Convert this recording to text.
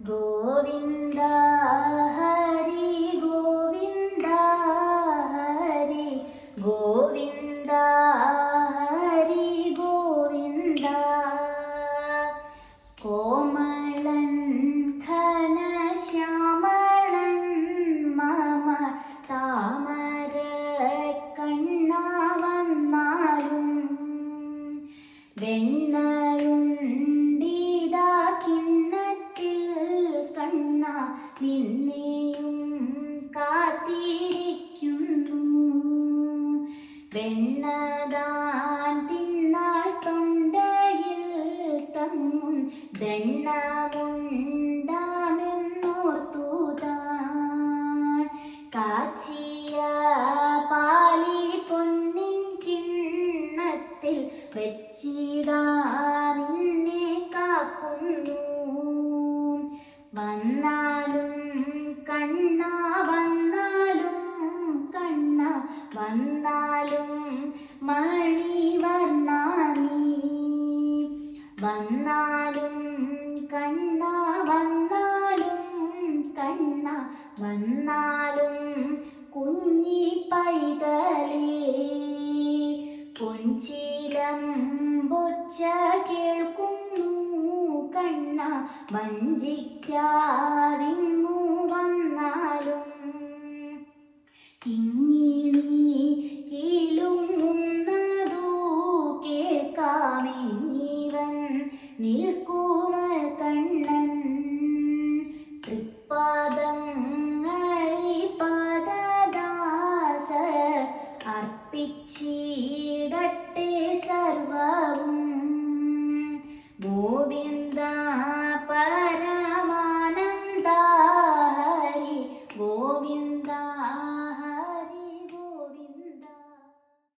ഗോവിന്ദ ഹരി ഗോവിന്ദ ഹരി ഗോവിന്ദ ഹരി ഗോവിന്ദ കോമളൻ ഘനശ്യാമളൻ മമ താമര കണ്ണ വന്നാലും വെണ്ണയുണ്ടിതാ കിണ്ണത്തിൽ കണ്ണ നിന്നെയും കാത്തിരിക്കുന്നു വെണ്ണതാൻ തിന്നാൾ തൊണ്ടയിൽ തങ്ങും ദണ്ണമുണ്ടാമെന്നോർത്തുതാൻ കാച്ചിയ പാലി പൊന്നിൻ കിണ്ണത്തിൽ വെച്ചിതാ നിന്നെ കാക്കുന്നു വന്നാലും കണ്ണ വന്നാലും കണ്ണ വന്നാലും മണിവർണ്ണ നീ വന്നാലും കണ്ണ വന്നാലും കണ്ണ വന്നാലും കുഞ്ഞി പൈതലേ പൊൻചിലമ്പൊച്ച കേൾക്കുന്നു കണ്ണ വഞ്ചിക്കാതിങ്ങു വന്നാലും കിങ്ങിണി കീലുമുന്നതു കേൾക്കാമെന്നിവൻ നിൽക്കുമൽ കണ്ണൻ തൃപ്പാദങ്ങളിൽ പാദദാസ അർപ്പിച്ചിടട്ടെ സർവവും ഗോവിന്ദ പരമാനന്ദ ഹരി ഗോവിന്ദ